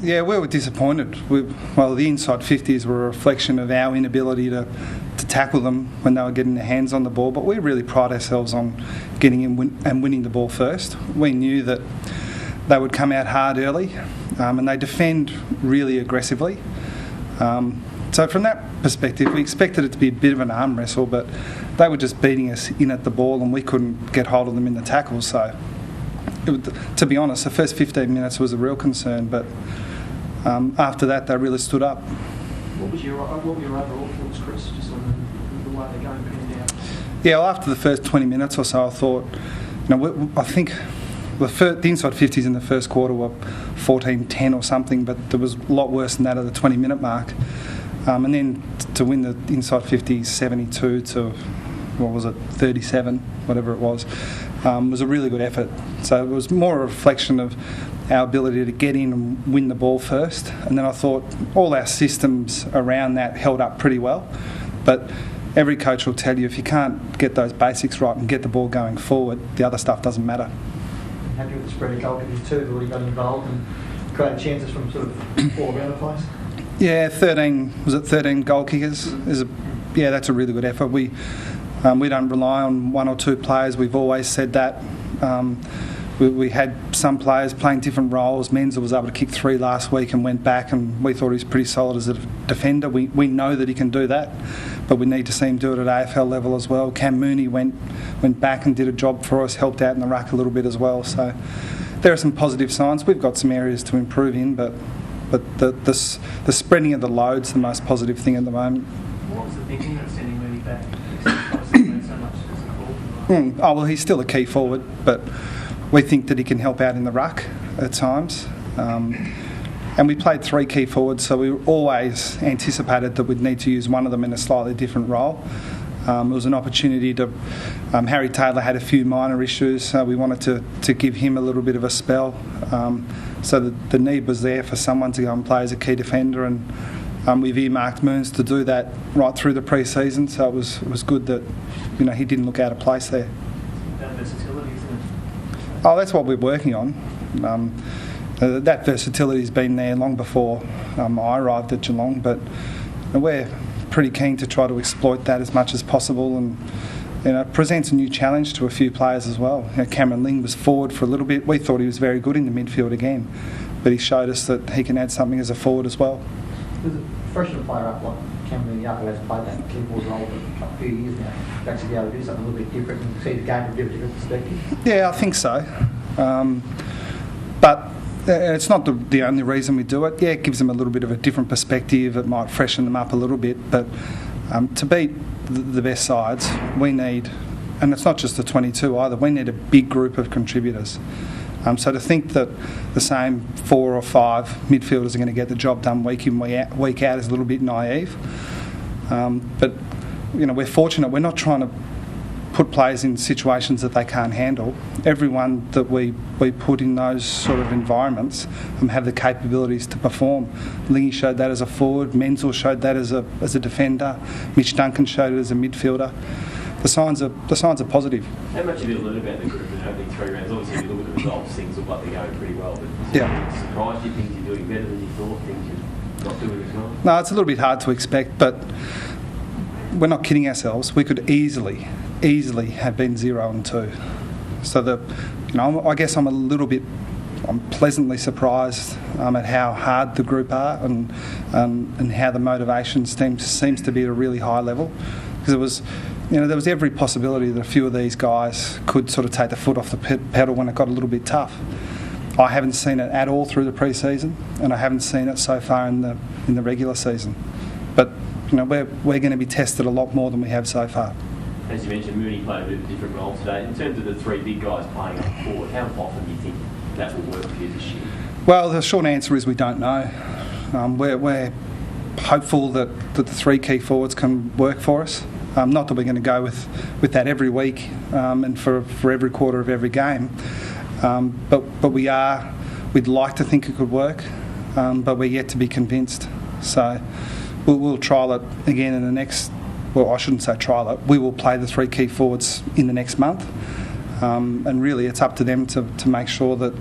Yeah, we were disappointed. The inside 50s were a reflection of our inability to tackle them when they were getting their hands on the ball, but we really pride ourselves on getting in and winning the ball first. We knew that they would come out hard early, and they defend really aggressively. So from that perspective, we expected it to be a bit of an arm wrestle, but they were just beating us in at the ball and we couldn't get hold of them in the tackles. So, to be honest, the first 15 minutes was a real concern, but after that they really stood up. What were your overall thoughts, Chris, just on the way they're going panned out? Yeah, well, after the first 20 minutes or so, I thought, I think the inside 50s in the first quarter were 14-10 or something, but there was a lot worse than that at the 20-minute mark. And then to win the inside 50s 72 to, 37, whatever it was a really good effort. So it was more a reflection of our ability to get in and win the ball first. And then I thought all our systems around that held up pretty well. But every coach will tell you if you can't get those basics right and get the ball going forward, the other stuff doesn't matter. Happy with the spread of goalkeepers too, who've already got involved and created chances from sort of all around the place? Yeah, 13 goal kickers? That's a really good effort. We don't rely on one or two players. We've always said that. We had some players playing different roles. Menzel was able to kick 3 last week and went back, and we thought he was pretty solid as a defender. We know that he can do that, but we need to see him do it at AFL level as well. Cam Mooney went back and did a job for us, helped out in the ruck a little bit as well. So there are some positive signs. We've got some areas to improve in, but the spreading of the load's the most positive thing at the moment. What was the thinking of sending Mooney back? He's still a key forward, but we think that he can help out in the ruck at times. And we played 3 key forwards, so we always anticipated that we'd need to use one of them in a slightly different role. It was an opportunity to... Harry Taylor had a few minor issues, so we wanted to give him a little bit of a spell. So the need was there for someone to go and play as a key defender, and we've earmarked Moons to do that right through the pre-season, so it was good that he didn't look out of place there. That versatility, isn't it? Oh, that's what we're working on. That versatility's been there long before I arrived at Geelong, but we're pretty keen to try to exploit that as much as possible, and it presents a new challenge to a few players as well. Cameron Ling was forward for a little bit. We thought he was very good in the midfield again, but he showed us that he can add something as a forward as well. There's a freshman player up like Cameron Ling, who hasn't played that keyboard role for a few years now, to actually be able to do something a little bit different and see the game from a different perspective. Yeah, I think so. But it's not the only reason we do it. Yeah, it gives them a little bit of a different perspective. It might freshen them up a little bit. But to beat the best sides, we need, and it's not just the 22 either, we need a big group of contributors. So to think that the same 4 or 5 midfielders are going to get the job done week in, week out is a little bit naive. But we're fortunate. We're not trying to put players in situations that they can't handle. Everyone that we put in those sort of environments have the capabilities to perform. Lingy showed that as a forward. Menzel showed that as a defender. Mitch Duncan showed it as a midfielder. The signs are positive. How much have you learned about the group in the opening 3 rounds? Obviously, if you look at the results, things look like they're going pretty well. But yeah. Surprised you? Things you're doing better than you thought? Things you're not doing as well? No, it's a little bit hard to expect, but we're not kidding ourselves. We could easily have been 0-2. So I guess I'm pleasantly surprised at how hard the group are and how the motivation seems to be at a really high level, because there was every possibility that a few of these guys could sort of take the foot off the pedal when it got a little bit tough. I haven't seen it at all through the pre-season, and I haven't seen it so far in the regular season. But we're going to be tested a lot more than we have so far. As you mentioned, Mooney played a bit of a different role today. In terms of the 3 big guys playing up forward, how often do you think that will work for you this year? Well, the short answer is we don't know. We're hopeful that the 3 key forwards can work for us. Not that we're going to go with that every week and for every quarter of every game, but we'd like to think it could work, but we're yet to be convinced. So we'll trial it again in the next. Well, I shouldn't say trial it. We will play the 3 key forwards in the next month, and really it's up to them to make sure that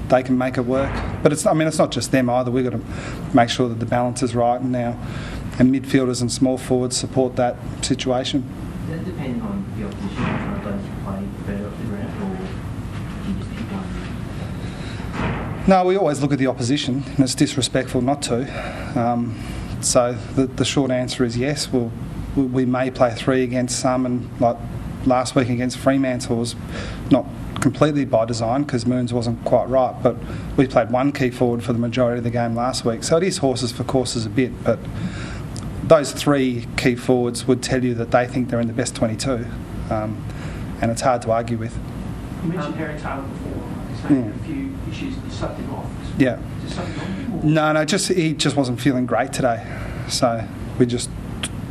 they can make it work. But it's not just them either. We've got to make sure that the balance is right, and midfielders and small forwards support that situation. Does that depend on the opposition? Are those who play better around, or do you just pick one? No, we always look at the opposition, and it's disrespectful not to. So the short answer is yes. We may play 3 against some, and like last week against Fremantle was not completely by design because Moons wasn't quite right, but we played 1 key forward for the majority of the game last week. So it is horses for courses a bit, but those 3 key forwards would tell you that they think they're in the best 22, and it's hard to argue with. You mentioned Harry Taylor before, saying a few issues that sucked him off. Yeah. Just something on him? No, he just wasn't feeling great today. So we just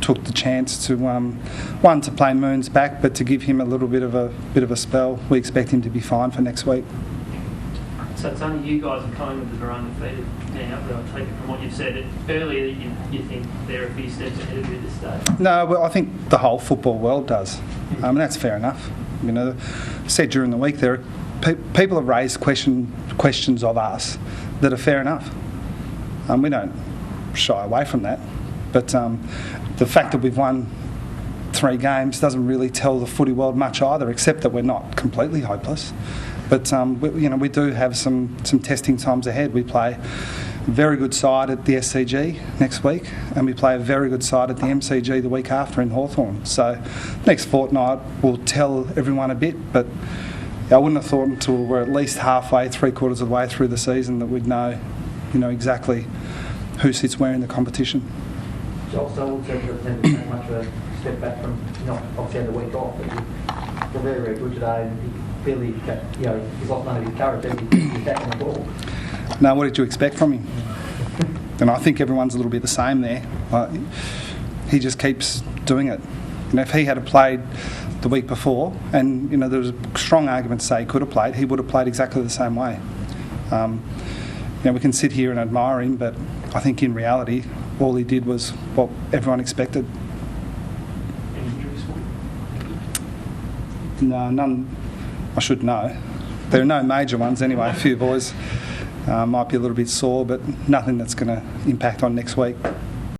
took the chance to one, to play Moons back, but to give him a little bit of a spell. We expect him to be fine for next week. So it's only you guys and Collingwood that are undefeated now, but I take it from what you've said earlier that you think they're a few steps ahead of you at this stage. No, well, I think the whole football world does, and that's fair enough. I said during the week there are people have raised questions of us that are fair enough. We don't shy away from that, but the fact that we've won 3 games doesn't really tell the footy world much either, except that we're not completely hopeless. But we do have some testing times ahead. We play a very good side at the SCG next week, and we play a very good side at the MCG the week after in Hawthorn. So next fortnight will tell everyone a bit, but I wouldn't have thought until we're at least halfway, 3/4 of the way through the season that we'd know exactly who sits where in the competition. Joel Selwood said that it's never been much of a step back from, obviously had the week off, but you're very, very good today, and he clearly, he's lost none of his courage, he's back on the ball. Now, what did you expect from him? And I think everyone's a little bit the same there. He just keeps doing it. If he had played the week before, and there was a strong argument to say he could have played, he would have played exactly the same way. We can sit here and admire him, but I think in reality, all he did was what everyone expected. Any injuries for you? No, none. I should know. There are no major ones anyway. A few boys might be a little bit sore, but nothing that's going to impact on next week.